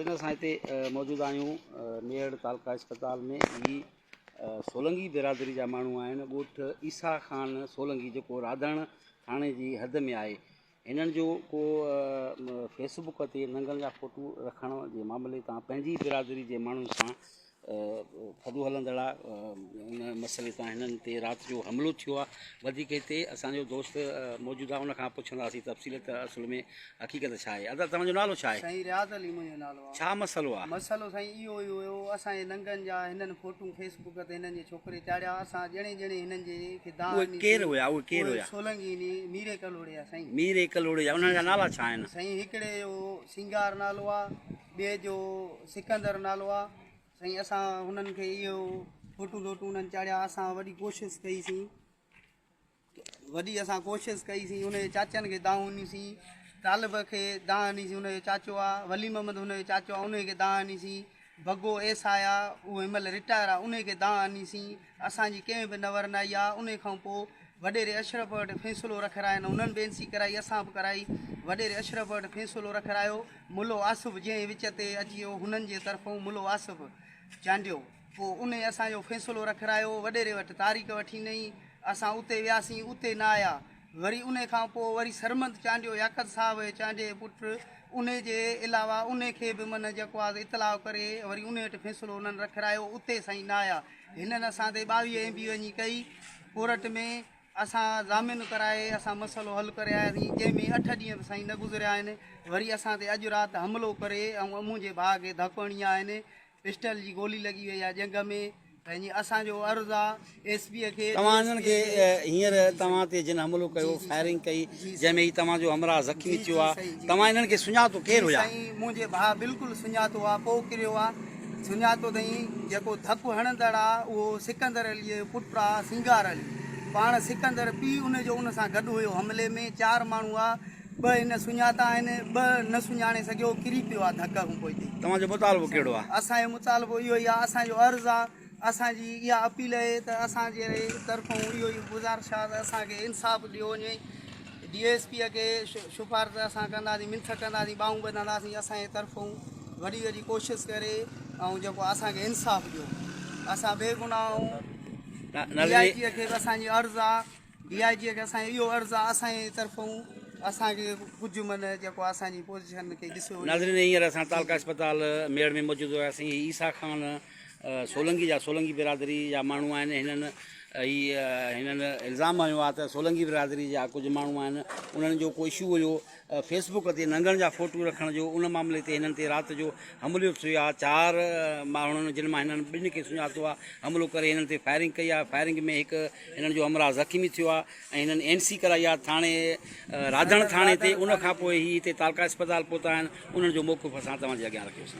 नाज़रीन असां हिते मौजूदु आहियूं मेड़ तालका अस्पताल में। ही सोलंगी बिरादरी जा माण्हू आहिनि। ॻोठ ईसा ख़ान सोलंगी जेको राधण थाणे जी हद में आहे। हिननि जो को फेसबुक ते नंगनि जा फ़ोटू रखण जे मामले तां पंहिंजी बिरादरी जे माण्हुनि सां थधो हलंदड़ आहे। उन मसइले तां हिननि ते राति जो हमिलो थियो आहे। वधीक हिते असांजो दोस्त मौजूदु आहे, उनखां पुछंदासीं तफ़सील त असुल में हक़ीक़त छा आहे। अदा तव्हांजो नालो छा आहे? साईं रियाज़ अली मुंहिंजो नालो आहे। छा मसइलो आहे? मसइलो साईं इहो ई हुयो, असांजे नंगनि जा हिननि फ़ोटू फेसबुक ते हिननि जे छोकिरे चाढ़िया। असां ॼणे हिननि जे उहे केरु हुया? उहे केरु हुया? सोलंगी नी मीरे कलोड़े आहे साईं। मीरे कलोड़े जा उन्हनि जा नाला छा आहिनि? साईं हिकिड़े जो सिंगार नालो आहे, ॿिए जो सिकंदर नालो आहे। साईं असां हुननि खे इहो फ़ोटू उन्हनि चाढ़िया। असां वॾी कोशिशि कईसीं, असां कोशिशि कईसीं। उनजे चाचनि खे दाऊं ॾिनीसीं, तालिब खे दाह ॾिनीसीं, उनजो चाचो आहे। वली मोहम्मद हुनजो चाचो आहे, उनखे दाह ॾिनीसीं। भगो एसा आहे, उहो हिन महिल रिटायर आहे, उनखे दाह ॾिनीसीं। असांजी कंहिं बि नवर न आई आहे। उन खां पोइ वॾेरे अशरफ वटि फ़ैसिलो रखाराइनि, उन्हनि बेनसी कराई, असां बि कराई। वॾेरे अशरफ वटि फ़ैसिलो रखारायो। मुलो आसिफ जंहिं विच ते अची वियो, हुननि जे तरफ़ां मुलो आसिफ चांडियो। पोइ उन असांजो फ़ैसिलो रखारायो, वॾेरे वटि तारीख़ वठी नई। असां उते वियासीं, उते न आया। वरी उन खां पोइ वरी सरमंद चांडियो, याकत साहब चांडे पुटु, उन जे अलावा उनखे बि मन जेको आहे इतलाउ करे वरी उन वटि फ़ैसिलो उन्हनि रखारायो, उते साईं न आया। हिननि असां ते 22 MB वञी कई कोर्ट में। असां ज़ामिन कराए असां मसइलो हल करे आयासीं, जंहिंमें 8 ॾींहं साईं न गुज़रिया आहिनि। वरी असां ते अॼु राति हमिलो करे ऐं मुंहिंजे भाउ खे धकु हणिया आहिनि। पिस्टल जी गोली लॻी वई आहे जंग में। पंहिंजी असांजो अर्ज़ु आहे SP खे। तव्हां हिननि खे हींअर तव्हां ते जिन हमिलो कयो, फायरिंग कई, जंहिंमें ही तव्हांजो हमराह ज़ख़्मी थियो आहे, तव्हां हिननि खे सुञातो केरु हुया? साईं मुंहिंजे भाउ बिल्कुलु सुञातो आहे, पोइ किरियो आहे। सुञातो अथई, जेको धकु हणंदड़ आहे उहो सिकंदर अलीअ जो पुटु आहे, सिंगार अली। पाण सिकंदर पीउ उनजो उन सां गॾु हुयो हमले में। 4 माण्हू आहे, 2 हिन सुञाता आहिनि, 2 न सुञाणे सघियो, किरी पियो आहे धक खां पोइ। तव्हांजो मुतालबो कहिड़ो आहे? असांजो मुतालबो इहो ई आहे, असांजो अर्ज़ु आहे, असांजी इहा अपील आहे त असांजे तरफ़ां इहो ई गुज़ारिश आहे त असांखे इंसाफ़ ॾियो वञे। DSP खे सिफ़ारिश असां कंदासीं, मिंथ कंदासीं, ॿाहूं ॿधंदासीं। असांजे तरफ़ां वॾी कोशिशि करे ऐं जेको असांखे इंसाफ़ ॾियो। असां बेगुनाह DIG खे बि असांजी अर्ज़ु आहे, DIG खे असांजो इहो अर्ज़ु आहे, असांजे तरफ़ां असांखे कुझु मन जेको असांजी पोज़ीशन खे ॾिसो। नाज़रीन हींअर असां तालका अस्पताल मेड़ में मौजूदु हुआसीं। ईसा ख़ान सोलंगी बिरादरी जा माण्हू आहिनि। हिननि इल्ज़ाम हयो आहे त सोलंगी बिरादरी जा कुझु माण्हू आहिनि, उन्हनि जो को इशू हुयो फेसबुक ते नंगनि जा फ़ोटू रखण जो। उन मामले ते हिननि ते राति जो हमिलो थियो आहे। 4 माण्हुनि जिन मां हिननि 2 खे सुञातो आहे, हमिलो करे हिननि ते फायरिंग कई आहे। फायरिंग में हिकु हिननि जो हमराह ज़ख़्मी थियो आहे ऐं हिननि NC कराई आहे थाणे राधण थाणे ते। उन खां पोइ ही हिते तालका अस्पताल पहुता आहिनि। उन्हनि जो मौक़िफ़ असां तव्हांजे अॻियां रखियोसीं।